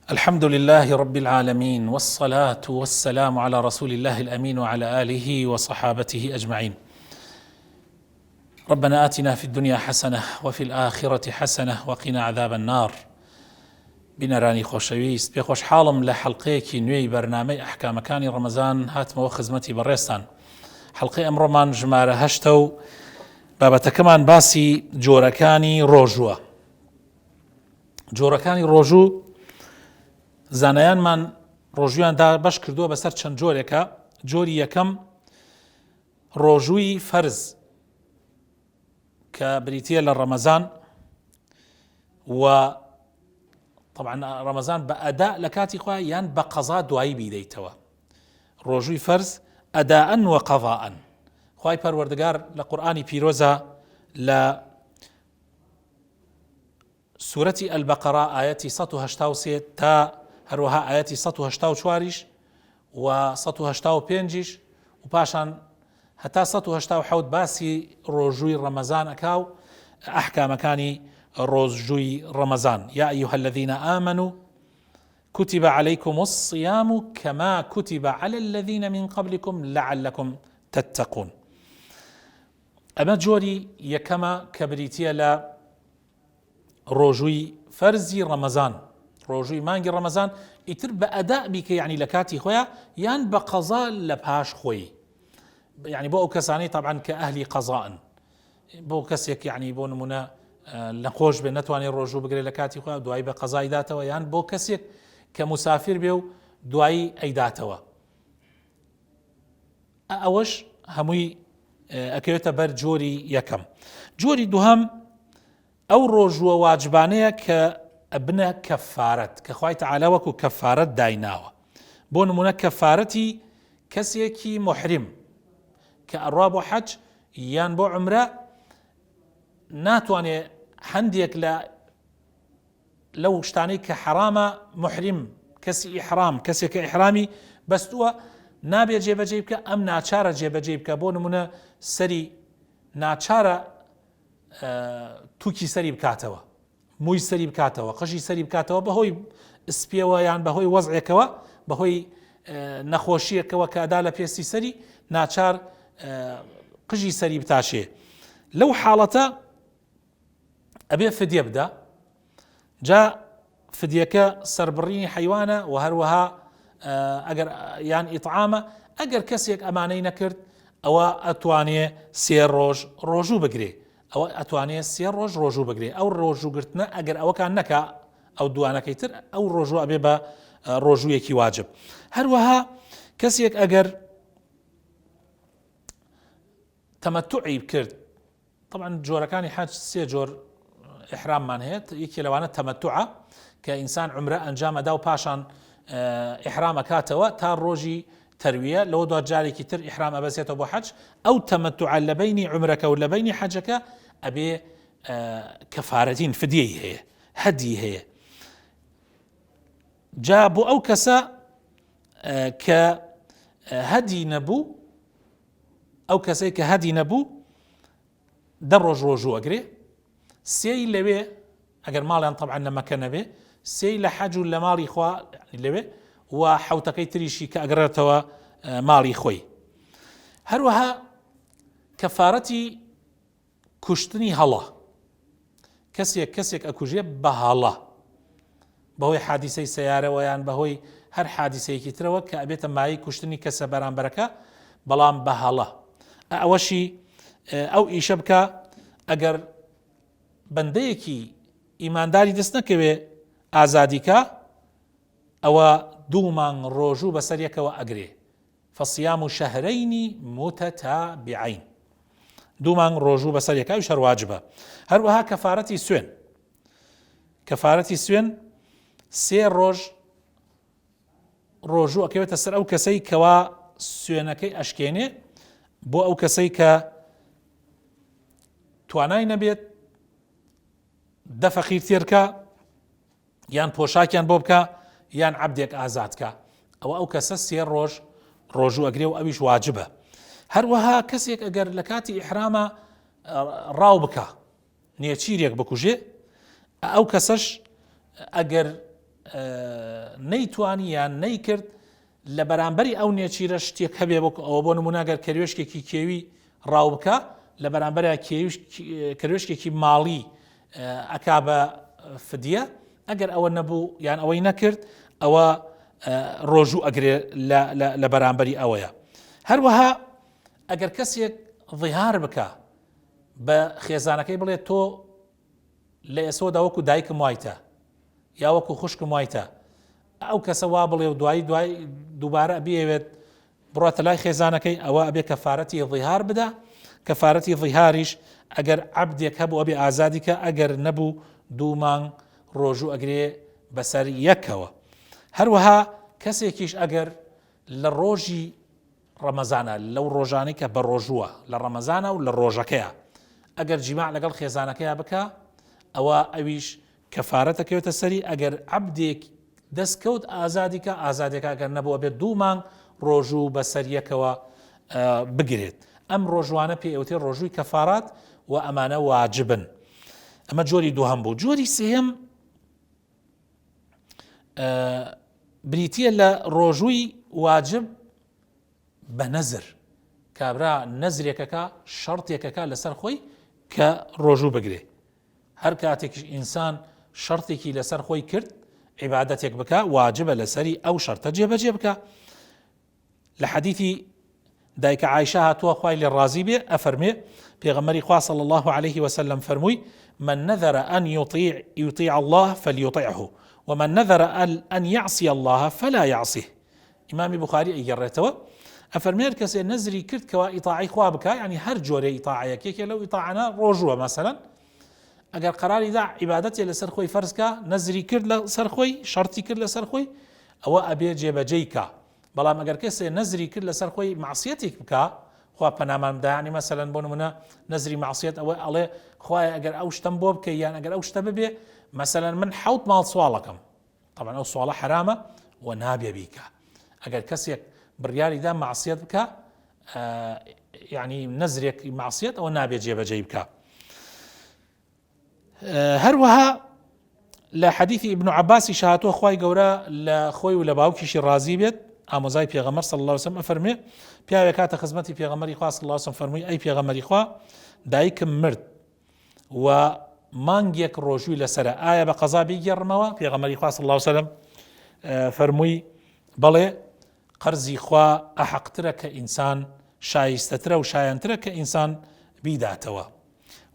الحمد لله رب العالمين، والصلاة والسلام على رسول الله الأمين وعلى آله وصحابته أجمعين. ربنا آتنا في الدنيا حسنة وفي الآخرة حسنة وقنا عذاب النار. بنراني خوشويست بخوش حالم لحلقيكي نوي برنامج أحكام كاني رمضان هاتمو خزمتي بريستان. حلقي أمرمان جمارة هشتو بابتا كمان باسي جوركاني روجوا. جوركاني روجو زانایانمان ڕۆژویاندا بەش کردووە بەسەر چەند جۆرێکە. جۆری یەکەم ڕۆژووی فەرز کە بریتیە لە ڕەمەزان، و طبعا ڕەمەزان بە ئەدا لە کاتی خۆیان یان بە قەزا دوایی بیدەیتەوە. ڕۆژووی فەرز ئەداءن و قەضاءن. خوای پەروەردگار لە قورئانی پیرۆزە لە سورەتی ئەلبەقەرە ئاەتی 183 تا هەروەها ئاەتی 184 و 185 و پاشان هەتا 187 باسی ڕۆژووی ڕەمەزان ئەکا و ئەحکامەکانی ڕۆژووی ڕەمەزان. یا ئەیها الذین آمنوا كتب عليكم الصيام كما كتب على الذين من قبلكم لعلكم تتقون. ئەمە جۆری یەکەمە کە بریتیە لە ڕۆژووی فەرزی ڕەمەزان، ڕۆژووی مانگی ڕەمەزان ئیتر بە ئەدا بیکە، یعنی لە کاتی خۆیان یان بە قەزا لە پاش خۆی، یعنی بۆ ئەو کەسانەی طبعا کە ئەهلی قەزاءن، بۆ کەسێک یعنی بۆ نمونە نەخۆش بێ نەتوانێت ڕۆژوو بگرێت لە کاتی خۆیان دوایی بە قەزای داتەوە، یان بۆ کەسێک کە موسافر بێ و دوایی ئەیداتەوە. ئەوەش هەمووی ئەکەوێتە بەر جۆری یەکەم. جۆری دووهەم ئەو ڕۆژووە واجبانەیە کە ئەبنە کەفارەت، کە خوای تەعالا وەکو کەفارەت دایناوە. بۆ نمونە کەفارەتی کەسێکی محرم کە ئەڕوا بۆ حەج یان بۆ عومرە ناتوانێ هەندێک لەو شتانەی کە حرامە محرم کەسی ئیحرام، کەسێک کە ئیحرامی بەستووە نابێت جێبەجێ بکە، ئەم ناچارە جێبەجێ بکە. بۆ نمونە سەری ناچارە تووکی سەری بکاتەوە، مووی سەری بکاتەوە، قژی سەری بکاتەوە بەهۆی سپیەوە یان بەهۆی وەزعێکەوە، بەهۆی نەخۆشیەکەوە کە ئەدا لە پێستی سەری ناچار قژی سەری بتاشێ. لەو حاڵەتە ئەبێ فدیە بدە. جا فدیەکە سەربڕینی حەیوانە و هەروەها ئەگەر یان ئیطعامە. ئەگەر کەسێک ئەمانەی نەکرد ئەوە ئەتوانێ 3 ڕۆژ ڕۆژوو بگرێ، ئەوە ئەتوانێت 3 ڕۆژ ڕۆژوو بگرێ. ئەو ڕۆژووگرتنە ئەگەر ئەوەکان نەکا ئەو دوانەکەی تر ئەو ڕۆژوو ئەبێ بە ڕۆژوویەکی واجب. هەروەها کەسێک ئەگەر تەمەتوعی کرد، طبعا جۆرەکانی حەج 3 جۆر ئیحراممان هەیە. یەکی لەوانە تەمەتوعە کە ئینسان عومرە ئەنجام ئەدا و پاشان ئیحرام ئەکاتەوە تا ڕۆژی تەرویە، لەوە دوات جارێکی تر ئیحرام ئەبەسێتەوە بۆ حەج. ئەو تەمەتوعە لە بینی عومرەکە و لە بینی حەجەکە ئەبێ کەفارەتین فدیەی هەیە، هەدی هەیە. جا بۆ ئەو کەسە کە هەدی نەبوو، ئەو کەسەی کە هەدی نەبوو 10 ڕۆژ ڕۆژوو ئەگرێ، 3 لەوێ ئەگەر ماڵیان طبعا لە مەکە نەبێ، 3 لە حەج و لە ماڵی خوا لەوێ، و حوتەکەی تریشی کە ئەگرێتەوە ماڵی خۆی. هەروەها کەفارەتی کوشتنی هەڵە، کەسێک ئەکوژێ بە هەڵە بەهۆی حادیسەی سەیارەوە یان بەهۆی هەر حادیسەیەکی ترەوە کە ئەبێتە مای کوشتنی کەسە بەرامبەرەکە، بەڵام بە هەڵە. ئەوەشی ئەو ئیشە بکە ئەگەر بەندەیەکی ئیمانداری دەست نەکەوێ ئازادیکە، ئەوە 2 مانگ ڕۆژوو بەسەر یەکەوە ئەگرێ. فەصیام شەهرەینی متەتابعین، 2 مانگ ڕۆژوو بەسەر یەکەوە شەر واجبە. هەروەها کەفارەتی سوێن، کەفارەتی سوێن 3 ڕۆژ ڕۆژوو ئەکەوێتە سەر ئەو کەسەی کەوا سوێنەکەی ئەشکێنێ، بۆ ئەو کەسەی کە توانای نەبێت دە فەقیر تێرکە یان پۆشاکیان بۆ بکە یان عەبدێک ئازادکە، ئەو کەسە 3 ڕۆژ ڕۆژوو ئەگرێ و ئەویش واجبە. هەروەها کەسێک ئەگەر لە کاتی ئیحرامە ڕاو بکە، نێچیرێک بکوژێ، ئەو کەسەش ئەگەر نەیتوانی یان نەیکرد لە بەرامبەری ئەو نێچیرە شتێک هەبێ ئەوە بۆ نموناگەر کەروێشکێکی کێوی ڕاو بکە لە بەرامبەر کەروێشکێکی ماڵی ئەکا بە فدیە ئەگەر ئەوە نەبوو یان ئەوەی نەکرد ئەوە ڕۆژوو ئەگرێ لە بەرامبەری ئەوەیە. هەروەها ئەگەر کەسێک ظیهار بکە بە خێزانەکەی بڵێت تۆ لە ئێسۆدا وەکو دایکم وایتە یا وەکو خوشکم وایتە، ئەو کەسە وا بڵێ و دوای دووبارە بێوێت بڕاتە لای خێزانەکەی، ئەوە ئەبێ کەفارەتی ظیهار بدە. کەفارەتی ظیهاریش ئەگەر عەبدێک هەبوو ئەبێ ئازادی کە، ئەگەر نەبوو 2 مانگ ڕۆژوو ئەگرێ بەسەر یەکەوە. هەروەها کەسێکیش ئەگەر لە ڕۆژی ڕەمەزانە لەو ڕۆژانەی کە بە ڕۆژووە لە ڕەمەزانە و لە ڕۆژەکەیە ئەگەر جیماع لەگەڵ خێزانەکەیە بکە ئەوە ئەویش کەفارەتەکەوێتە سەری. ئەگەر عەبدێک دەستکەوت ئازادی کە، ئازادێکە ئەگەر نەبووە بێت 2 مانگ ڕۆژوو بەسەر یەکەوە بگرێت. ئەم ڕۆژوانە پێ ئەوتێ ڕۆژووی کەفارات و ئەمانە واجبن. ئەمە جۆری دووهەم بوو. جۆری سێیەم بریتیە لە ڕۆژووی واجب بە نەزر. کابرا نەزرێکەکە شەڕتێکەکە لەسەر خۆی کە ڕۆژوو بگرێ. هەر کاتێکیش ئینسان شەڕتێکی لەسەر خۆی کرد عیبادەتێک بکە واجبە لەسەری ئەو شەڕتە جێبەجێ بکە. لە حەدیثی دایکە عایشە هاتووە خوای لێ ڕازی بێ ئەفەرمێ پێغەمبەری خوا صلی الله عليه وسلم فەرمووی من نذر أن يطيع الله فليطعه ومن نذر أن يعصي الله فلا يعصيه. ئیمامی بوخاری ئەیگەڕێتەوە ئەفەرمێ کەسێ نەزری کرد کەوا ئیطاعی خوا بکە، یعنی هەر جۆرە ئیطاعەیەکێکە لەو ئیطاعانە ڕۆژووە مەسەلەن ئەگەر قەراری دا عیبادەتێ لەسەر خۆی فەرزکە نەزری کرد لەسەر خۆی شەڕتی کرد لەسەر خۆی ئەوە ئەبێ جێبەجێی کە. بەڵام ئەگەر کەسێ نەزری کرد لەسەر خۆی معسیەتێک بکە خوا پەنامان بدایانی مەسەلەن بۆ نمونە نەزری معسیەت ئەوە ئەڵێ خوایە ئەگەر ئەو شتم بۆ بکەی یان ئەگەر ئەو شتە ببێ مەسەلەن من 7 ماڵ سواڵەکەم، طبعا ئەو سواڵە حرامە و نابێ بیکە. ئەگەر کەسێک بڕیاری دا معسیەت بکە یعنی نەزرێک معسیەت ئەوە نابێ جێبەجێی بکە. هەروەها لە حەدیثی ئیبن عەباسی شهاتوە خوای گەورە لە خۆی و لە باوکیشی ڕازی بێت ئامۆزای پێغەمبەر صلی الله علیه وسلم ئەفەرمێ پیاوێک کاتە خزمەتی پێغەمبەری خوا صلی الله علیه وسلم فەرمووی ئەی پێغەمبەری خوا دایکم مرد و مانگێک ڕۆژووی لەسرە، ئایا بە قەزا بیگەڕمەوە؟ پێغەمبەری خوا صلی الله علیه وسلم فەرمووی بەڵێ قەرزی خوا ئەحەقترە کە ئینسان شایستەترە و شایەنترە کە ئینسان بیداتەوە.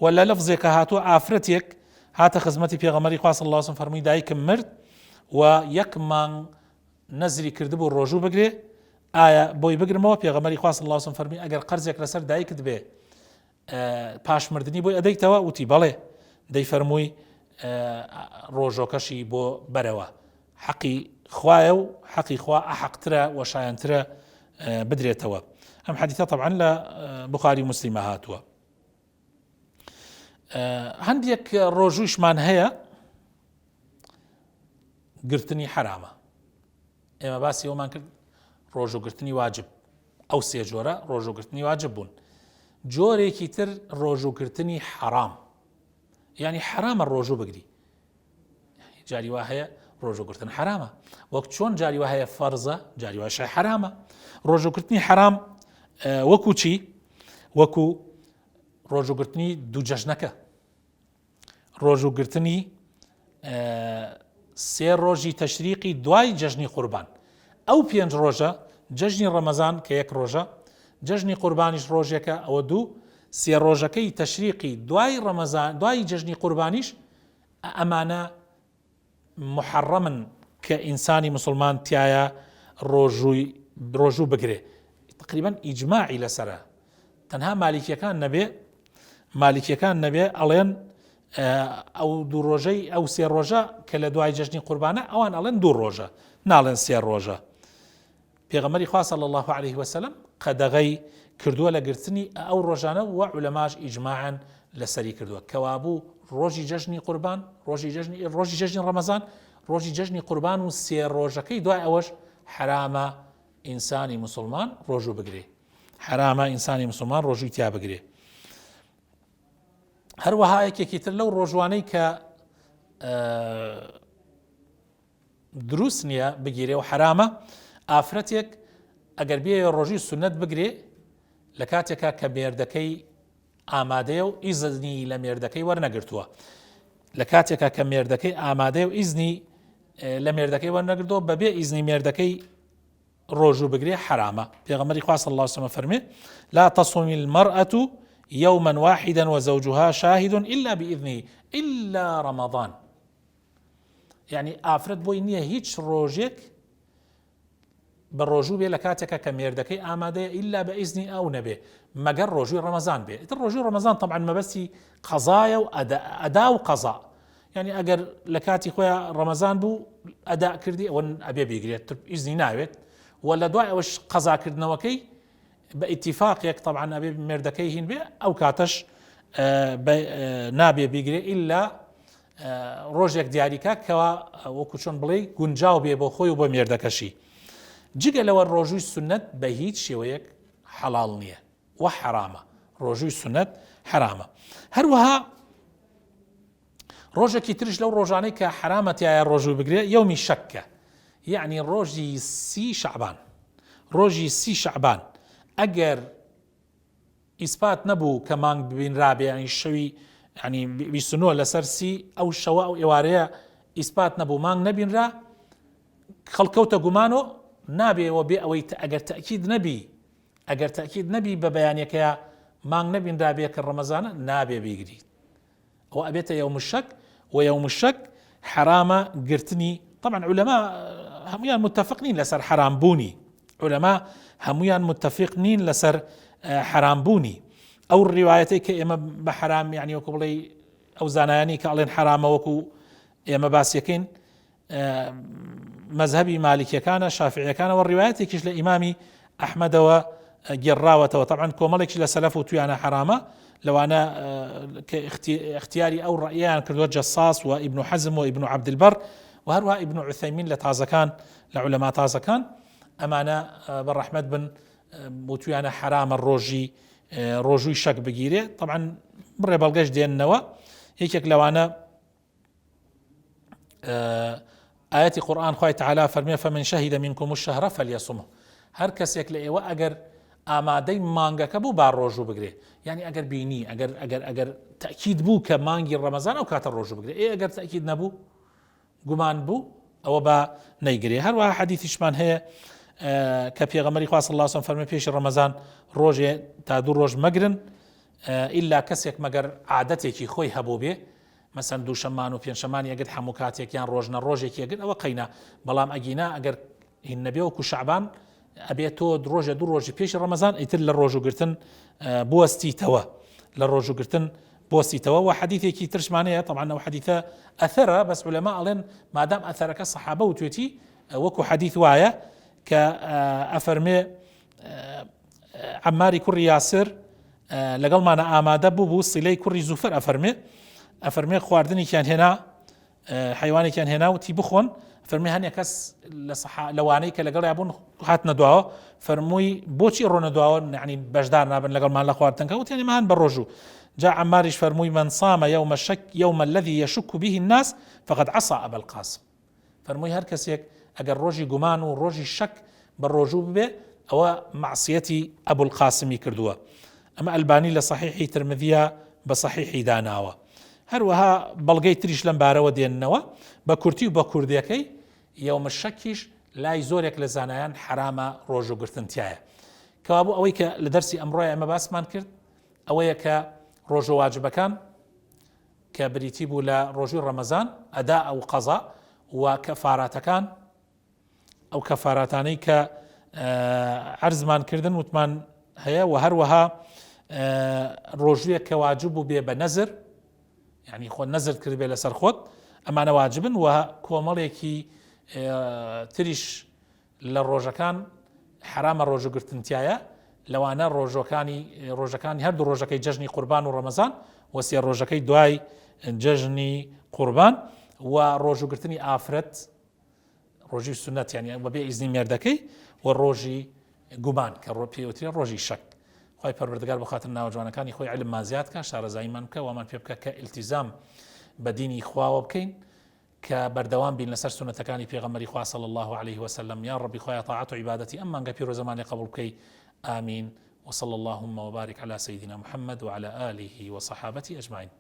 و لە لەفزێکە هاتووە ئافرەتێک هاتە خزمەتی پێغەمبەری خوا صلی الله علیه وسلم فەرمووی دایکم مرد و 1 مانگ نەزری کردبوو ڕۆژوو بگرێ، ئایا بۆی بگرمەوە؟ پێغەمبەری خوا صلی الله علیه وسلم فەرمووی ئەگەر قەرزێک لەسەر دایکت بێ پاشمردنی بۆی ئەدەیتەوە؟ وتی بەڵێ. دەی فەرمووی ڕۆژۆکەشی بۆ بەرەوە، حەقی خوایە و حەقی خوا ئەحەقترە و شایەنترە بدرێتەوە. ئەم حەدیثە طبعا لە بوخاری مسلیمە هاتووە. هەندێک ڕۆژووشمان هەیە گرتنی حرامە. ئێمە باسی ئەومان کرد ڕۆژوگرتنی واجب، ئەو 3 جۆرە ڕۆژوگرتنی واجب بوون. جۆرێکی تر ڕۆژوگرتنی حرام، یعنی حرامە ڕۆژوو بگری. جاری وا هەیە ڕۆژوگرتن حرامە، وەک چۆن جاری وا هەیە فەرزە جاری واشە حرامە. ڕۆژوگرتنی حرام وەکو چی؟ وەکو ڕۆژوگرتنی دوو جەژنەکە، ڕۆژوگرتنی 3 ڕۆژی تەشریقی دوای جەژنی قوربان. ئەو 5 ڕۆژە جەژنی ڕەمەزان کە 1 ڕۆژە، جەژنی قوربانیش ڕۆژێکە ئەوە 2، 3 ڕۆژەکەی تەشریقی دوای ڕەمەزان دوای جەژنی قوربانیش ئەمانە محەڕەمن کە ئینسانی مسلمان تایە ڕۆژوو بگرێ. تقریبا ئیجماعی لەسەرە، تەنها مالیکیەکان نەبێ ئەڵێن ئەو 2 ڕۆژەی ئەو 3 ڕۆژە کە لە دوای جەژنی قوربانە ئەوان ئەڵێن 2 ڕۆژە ناڵێن 3 ڕۆژە. پێغەمبەری خوا صلی الله عليه وسلم قەدەغەی کردووە لە گرتنی ئەو ڕۆژانە و عولەماش ئیجماعن لەسەری کردووە کەوابوو ڕۆژی جەژنی قوربان، ڕۆژی جەژنی ڕەمەزان، ڕۆژی جەژنی قوربان و 3 ڕۆژەکەی دوای ئەوەش حرامە ئینسانی مسلمان ڕۆژوو بگرێ، حرامە ئینسانی مسلمان ڕۆژووی تیا بگرێ. هەروەها یەکێکی تر لەو ڕۆژوانەی کە دروست نییە بگیرێ و حرامە ئافرەتێک ئەگەر بێ ڕۆژی سنت بگرێ لە کاتێکا کە مێردەکەی ئامادەیە و ئیزنی لە مێردەکەی وەرنەگرتووە لە کاتێکا کە مێردەکەی ئامادەیە و ئیزنی لە مێردەکەی وەرنەگرتەوە بەبێ ئیزنی مێردەکەی ڕۆژوو بگرێ حرامە پێغەمبەری خوا صلی الله عليه وسلم فەرمێ لا تصوم المرأة يوما واحدا وزوجها شاهد إلا بإذنه إلا رمضان يعني ئافرەت بۆی نییە هیچ ڕۆژێک بە ڕۆژوو بێ لە کاتێکە کە مێردەکەی ئامادەیە ئیلا بە ئیزنی ئەو نەبێ مەگەر ڕۆژوی ڕەمەزان بێ ئیتر ڕۆژوی ڕەمەزان طبعا مەبەستی قەزایە و ئەدا و قەزا يعني ئەگەر لە کاتی خۆیان ڕەمەزان بوو ئەدا کردی ئەوە ئەبێ بیگرێت ئیزنی ناوێت و لە دوای ئەوەش قەزاکردنەوەکەی بە ئیتیفاقێک طبعا ئەبێ مێردەکەی هین بێ ئەو کاتەش نابێ بیگرێ ئیلا ڕۆژێک دیاریکە کەوا وەکو چۆن بڵێ گونجاو بێ بۆ خۆی و بۆ مێردەکەشی جگە لەوە ڕۆژووی سنت بە هیچ شێوەیەک حەڵاڵ نییە و حرامە ڕۆژووی سنت حرامە هەروەها ڕۆژێکی ترش لەو ڕۆژانەی کە حرامەتیایە ڕۆژوو بگرێ یەومی شەککە یعنی ڕۆژی سی شەعبان ئەگەر ئیسپات نەبوو کە مانگ ببینرابێ ینی شەوی ینی 29 لەسەر سی ئەو شەوە ئەو ئێوارەیە ئیسپات نەبوو مانگ نەبینرا خەڵکەوتە گومانۆ نابێەوە بێ ئەوەی ئەگەر تەکید نەبی بە بەیانەکەیە مانگ نەبینرابێ کە ڕەمەزانە نابێ بیگریت ئەوە ئەبێتە یەوم الشەک و یەوم الشەک حرامە گرتنی طبعا علەما هەمویان متفق نین لەسەر حرامبوونی علەما هەمویان متفق نین لەسەر حرامبوونی ئەو ڕیوایەتەی کە ئێمە بە حرام یعنی وەکو بڵێ ئەو زانایانی کە ئەڵێن حرامە وەکو ئێمە باسیەکەین مەذهبی مالیکیەکانە شافعیەکانەوە ڕیوایەتێکیش لە ئیمامی ئەحمەدەوە گێڕاوەتەوە طبعا کۆمەڵێکی لە سەلەف و تویانە حرامە لەوانە کە اختیاری ئەو ڕەیان کردووە جەساس و ئیبن حەزم و ئیبن عەبدولبەر و هەروەها ئیبن عوثەیمین لە تازەکان لە عولەما تازەکان ئەمانە بەڕەحمەت بن بۆ تویانە حرامە ڕۆژووی شەک بگیرێ طبعا بڕێ بەڵگەش دێننەوە یەکێک لەوانە ئاەتی قورئان خوای تەعالا فەرمێ فەمن شەهیدە منکم الشەهرە فەلیەصومه هەر کەسێک لە ئێوە ئەگەر ئامادەی مانگەکە بوو با ڕۆژوو بگرێ یعنی ئەگەر بینی ئەگەر تەکید بوو کە مانگی ڕەمەزان ئەو کاتە ڕۆژوو بگرێ ئەگەر تەکید نەبوو گومان بوو ئەوە بە نەیگرێ هەروەها حەدیثیشمان هەیە کە پێغەمبەری خوا صلی الله علیه و سلم فەرمێ پێشی ڕەمەزان ڕۆژێ تا دوو ڕۆژ مەگرن ئیلا کەسێک مەگەر عادەتێکی خۆی هەبوو بێ مەسەن دووشەمان و پێنجشەمانی ئەگەر هەموو کاتێکیان ڕۆژنە ڕۆژێکی ئەگەر ئەوە قەینا بەڵام ئەگینا ئەگەر هین نەبێ وەکو شەعبان ئەبێت تۆ ڕۆژە دوو ڕۆژی پێشی ڕەمەزان ئیتر لە ڕۆژوگرتن بوەستیتەوە لە ڕۆژوگرتن بۆستیتەوە و حەدیثێکی ترشمانەیە طبعا ئەو حەدیثە ئەثەرە بەس عولەما ئەڵێن مادام ئەثەرەکە سەحابە و توێتی وەکو حەدیث وایە کە ئەفەرمێ عەماری کوڕی یاسر لەگەڵمانە ئامادە بوو سیلەی کوڕی زوفەر ئەفەرمێ خواردنێکیان هێنا حیوانێکیان هێنا وتی بخۆن فەرمی هەنێ کەس لەوانەی کە لەگەڵ یابوون هاتنە دواوە فەرمووی بۆچی ڕۆنە دواوە یعنی بەشدار نابن لەگەڵمان لە خواردنەکە وتیانی ماهان بە ڕۆژوو جا عەماریش فەرمووی من صام يوم الشك يوم الذي يشك به الناس فقد عصى أبا القاسم فەرمووی هەر کەسێک ئەگەر ڕۆژی گومان و ڕۆژی شەک بە ڕۆژوو ببێ ئەوە معسیەتی ئەبول قاسمی کردووە ئەمە ئەلبانی لە صحیحی ترمذیە بە صحیحی داناوە هەروەها بەڵگەی تریش لەم بارەوە دێننەوە بە کورتی و بە کوردیەکەی یەوم الشەکیش لای زۆرێک لە زانایان حرامە ڕۆژوگرتنتیایە کەوا بوو ئەوەی کە لە دەرسی ئەمڕۆی ئەمە باسمان کرد ئەوەیە کە ڕۆژە واجبەکان کە بریتی بوو لە ڕۆژوی ڕەمەزان ئەدا ئەو قەزا و کەفاراتەکان ئەو کەفاراتانەی کە عەرزمان کردن وتمان هەیە و هەروەها ڕۆژوویەک کە واجب بوو بێ بە نەزر یعنی خۆ نەزر کرد بێ لەسەر خۆت ئەمانە واجبن و کۆمەڵێکی تریش لە ڕۆژەکان حرامە ڕۆژوگرتنتیایە لەوانە ڕۆژەکانی هەردوو ڕۆژەکەی جەژنی قوربان و ڕەمەزان و سێ ڕۆژەکەی دوای جەژنی قوربان و ڕۆژوگرتنی ئافرەت ڕۆژی سونەت یعنی بەبێ ئیزنی مێردەکەی و ڕۆژی گومان کە پێوترێ ڕۆژی شەک خی پەروەردگار بخاتن ناوە جوانەکانی خۆی علممان زیاد کە شارەزاییمان بکە ومان پێ بکە کە ئیلتیزام بە دینی خواوە بکەین کە بەردەوام بین لەسەر سونەتەکانی پێغەمبەری خوا صلی الله عليه وسلم یا ربی خوایە طاعەت و عیبادەتی ئەم مانگە پیرۆ زمانی قبول بکەی آمین وصلى اللهم وبارك على سيدنا محمد وعلى آله وصحابته أجمعين.